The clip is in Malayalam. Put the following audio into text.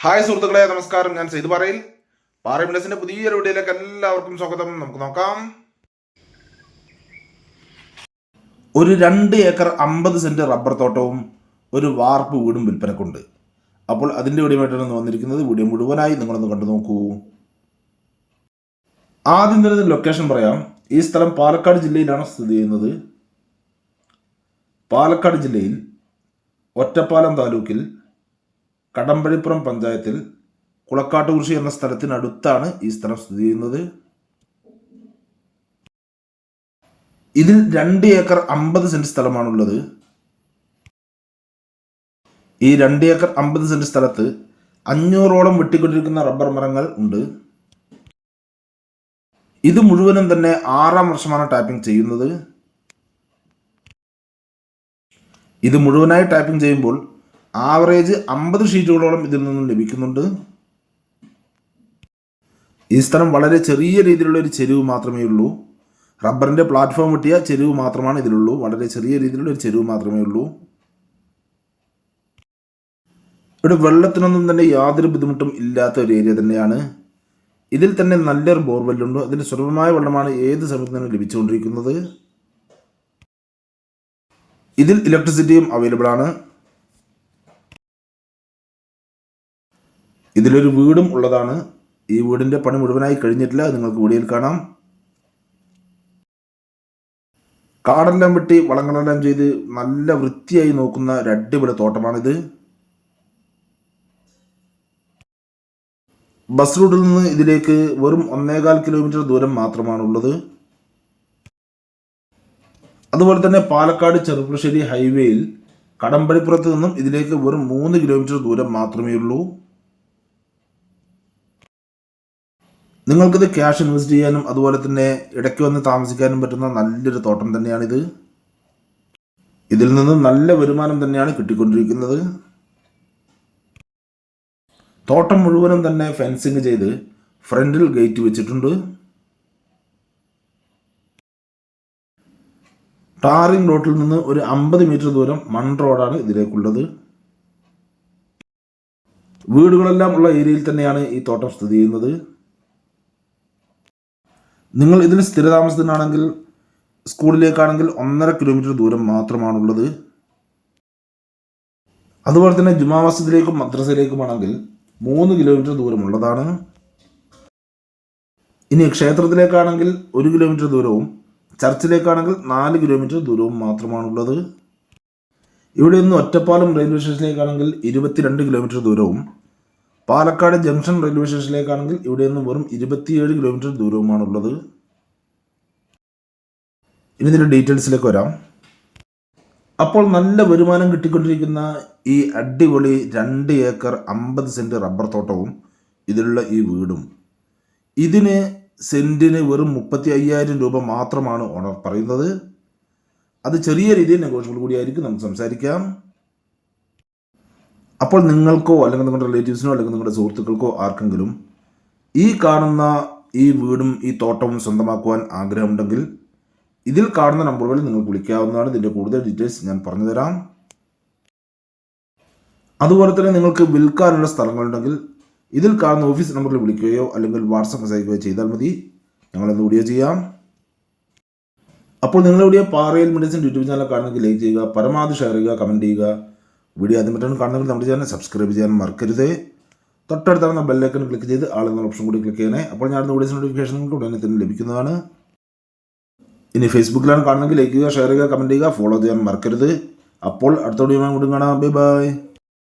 ഹായ് സുഹൃത്തുക്കളെ, നമസ്കാരം. ഞാൻ സെയ്ത് പാറയിൽ പാറമിഡസിന്റെ പുതിയൊരു വീഡിയോയിലേക്ക് എല്ലാവർക്കും സ്വാഗതം. നമുക്ക് നോക്കാം. ഒരു 2 ഏക്കർ 50 സെന്റ് റബ്ബർ തോട്ടവും ഒരു വാർപ്പ് വീടും വിൽപ്പനക്കുണ്ട്. അപ്പോൾ അതിൻ്റെ വീഡിയോമായിട്ടാണ് വന്നിരിക്കുന്നത്. വീഡിയോ മുഴുവനായി നിങ്ങളൊന്ന് കണ്ടു നോക്കൂ. ആദ്യം തന്നെ ലൊക്കേഷൻ പറയാം. ഈ സ്ഥലം പാലക്കാട് ജില്ലയിലാണ് സ്ഥിതി ചെയ്യുന്നത്. പാലക്കാട് ജില്ലയിൽ ഒറ്റപ്പാലം താലൂക്കിൽ കടമ്പഴിപ്പുറം പഞ്ചായത്തിൽ കുളക്കാട്ടുകുറിശി എന്ന സ്ഥലത്തിനടുത്താണ് ഈ സ്ഥലം സ്ഥിതി ചെയ്യുന്നത്. ഇതിൽ 2 ഏക്കർ 50 സെന്റ് സ്ഥലമാണുള്ളത്. ഈ 2 ഏക്കർ 50 സെന്റ് സ്ഥലത്ത് 500ഓളം വെട്ടിക്കൊണ്ടിരിക്കുന്ന റബ്ബർ മരങ്ങൾ ഉണ്ട്. ഇത് മുഴുവനും തന്നെ 6ാം വർഷമാണ് ടാപ്പിംഗ് ചെയ്യുന്നത്. ഇത് മുഴുവനായി ടാപ്പിംഗ് ചെയ്യുമ്പോൾ ആവറേജ് 50 ഷീറ്റുകളോളം ഇതിൽ നിന്നും ലഭിക്കുന്നുണ്ട്. ഈ സ്ഥലം വളരെ ചെറിയ രീതിയിലുള്ള ഒരു ചെരുവ് മാത്രമേ ഉള്ളൂ. റബ്ബറിൻ്റെ പ്ലാറ്റ്ഫോം വെട്ടിയ ചെരുവ് മാത്രമാണ് ഇതിലുള്ളൂ. വളരെ ചെറിയ രീതിയിലുള്ള ഒരു ചെരുവ് മാത്രമേ ഉള്ളൂ. ഇവിടെ വെള്ളത്തിനൊന്നും തന്നെ യാതൊരു ബുദ്ധിമുട്ടും ഇല്ലാത്ത ഒരു ഏരിയ തന്നെയാണ്. ഇതിൽ തന്നെ നല്ലൊരു ബോർവെല്ലുണ്ട്. അതിൻ്റെ സുലഭമായ വെള്ളമാണ് ഏത് സമയത്തും ലഭിച്ചുകൊണ്ടിരിക്കുന്നത്. ഇതിൽ ഇലക്ട്രിസിറ്റിയും അവൈലബിൾ ആണ്. ഇതിലൊരു വീടും ഉള്ളതാണ്. ഈ വീടിൻ്റെ പണി മുഴുവനായി കഴിഞ്ഞിട്ടില്ല. നിങ്ങൾക്ക് വീഡിയോയിൽ കാണാം. കാടെല്ലാം വെട്ടി വളങ്ങളെല്ലാം ചെയ്ത് നല്ല വൃത്തിയായി നോക്കുന്ന ഒരു അടിപൊളി തോട്ടമാണിത്. ബസ് റൂട്ടിൽ നിന്ന് ഇതിലേക്ക് വെറും 1.25 കിലോമീറ്റർ ദൂരം മാത്രമാണുള്ളത്. അതുപോലെ തന്നെ പാലക്കാട് ചെറുപ്പുളശ്ശേരി ഹൈവേയിൽ കടമ്പഴിപ്പുറത്ത് നിന്നും ഇതിലേക്ക് വെറും 3 കിലോമീറ്റർ ദൂരം മാത്രമേ ഉള്ളൂ. നിങ്ങൾക്കിത് ക്യാഷ് ഇൻവെസ്റ്റ് ചെയ്യാനും അതുപോലെ തന്നെ ഇടയ്ക്ക് വന്ന് താമസിക്കാനും പറ്റുന്ന നല്ലൊരു തോട്ടം തന്നെയാണിത്. ഇതിൽ നിന്ന് നല്ല വരുമാനം തന്നെയാണ് കിട്ടിക്കൊണ്ടിരിക്കുന്നത്. തോട്ടം മുഴുവനും തന്നെ ഫെൻസിങ് ചെയ്ത് ഫ്രണ്ടിൽ ഗേറ്റ് വെച്ചിട്ടുണ്ട്. ടാറിംഗ് റോഡിൽ നിന്ന് ഒരു 50 മീറ്റർ ദൂരം മൺ റോഡാണ് ഇതിലേക്കുള്ളത്. വീടുകളെല്ലാം ഉള്ള ഏരിയയിൽ തന്നെയാണ് ഈ തോട്ടം സ്ഥിതി ചെയ്യുന്നത്. നിങ്ങൾ ഇതിൽ സ്ഥിരതാമസത്തിനാണെങ്കിൽ സ്കൂളിലേക്കാണെങ്കിൽ 1.5 കിലോമീറ്റർ ദൂരം മാത്രമാണുള്ളത്. അതുപോലെ തന്നെ ജുമാ മസ്ജിദിലേക്കും മദ്രസയിലേക്കുമാണെങ്കിൽ 3 കിലോമീറ്റർ ദൂരമുള്ളതാണ്. ഇനി ക്ഷേത്രത്തിലേക്കാണെങ്കിൽ 1 കിലോമീറ്റർ ദൂരവും ചർച്ചിലേക്കാണെങ്കിൽ 4 കിലോമീറ്റർ ദൂരവും മാത്രമാണുള്ളത്. ഇവിടെ നിന്ന് ഒറ്റപ്പാലം റെയിൽവേ സ്റ്റേഷനിലേക്കാണെങ്കിൽ 22 കിലോമീറ്റർ ദൂരവും പാലക്കാട് ജംഗ്ഷൻ റെയിൽവേ സ്റ്റേഷനിലേക്കാണെങ്കിൽ ഇവിടെ നിന്ന് വെറും 27 കിലോമീറ്റർ ദൂരവുമാണുള്ളത്. ഇനി ഇതിൻ്റെ ഡീറ്റെയിൽസിലേക്ക് വരാം. അപ്പോൾ നല്ല വരുമാനം കിട്ടിക്കൊണ്ടിരിക്കുന്ന ഈ അടിപൊളി 2 ഏക്കർ 50 സെന്റ് റബ്ബർ തോട്ടവും ഇതിലുള്ള ഈ വീടും ഇതിന് സെന്റിന് വെറും 35,000 രൂപ മാത്രമാണ് ഓണർ പറയുന്നത്. അത് ചെറിയ രീതിയിൽ നെഗോഷ്യബിൾ കൂടിയായിരിക്കും. നമുക്ക് സംസാരിക്കാം. അപ്പോൾ നിങ്ങൾക്കോ അല്ലെങ്കിൽ നിങ്ങളുടെ റിലേറ്റീവ്സിനോ അല്ലെങ്കിൽ നിങ്ങളുടെ സുഹൃത്തുക്കൾക്കോ ആർക്കെങ്കിലും ഈ കാണുന്ന ഈ വീടും ഈ തോട്ടവും സ്വന്തമാക്കുവാൻ ആഗ്രഹമുണ്ടെങ്കിൽ ഇതിൽ കാണുന്ന നമ്പറുകളിൽ നിങ്ങൾക്ക് വിളിക്കാവുന്നതാണ്. ഇതിൻ്റെ കൂടുതൽ ഡീറ്റെയിൽസ് ഞാൻ പറഞ്ഞു തരാം. അതുപോലെ തന്നെ നിങ്ങൾക്ക് വിൽക്കാനുള്ള സ്ഥലങ്ങളുണ്ടെങ്കിൽ ഇതിൽ കാണുന്ന ഓഫീസ് നമ്പറിൽ വിളിക്കുകയോ അല്ലെങ്കിൽ വാട്സപ്പ് മെസ്സേജ് അയക്കുകയോ ചെയ്താൽ മതി. ഞങ്ങളെന്ന് വീഡിയോ ചെയ്യാം. അപ്പോൾ നിങ്ങളുടെ പാറയിൽ മെഡിസിൻ യൂട്യൂബ് ചാനൽ കാണുന്നെങ്കിൽ ലൈക്ക് ചെയ്യുക, പരമാവധി ഷെയർ ചെയ്യുക, കമൻറ്റ് ചെയ്യുക. വീഡിയോ ആദ്യം പറ്റാണ് കാണുന്നെങ്കിൽ നമ്മുടെ ചാനൽ സബ്സ്ക്രൈബ് ചെയ്യാൻ മറക്കരുത്. തൊട്ടടുത്താകുന്ന ബെല്ലൈക്കൺ ക്ലിക്ക് ചെയ്ത് ആളെന്ന ഓപ്ഷൻ കൂടി ക്ലിക്ക് ചെയ്യണേ. അപ്പോൾ ഞാൻ വീഡിയോസ് നോട്ടിഫിക്കേഷൻ നിങ്ങൾക്ക് ഉടനെ തന്നെ ലഭിക്കുന്നതാണ്. ഇനി ഫേസ്ബുക്കിലാണ് കാണുന്നെങ്കിൽ ലൈക്ക് ചെയ്യുക, ഷെയർ ചെയ്യുക, കമൻറ്റ് ചെയ്യുക, ഫോളോ ചെയ്യാൻ മറക്കരുത്. അപ്പോൾ അടുത്ത വീഡിയോ കൂടി കാണാം. Bye bye.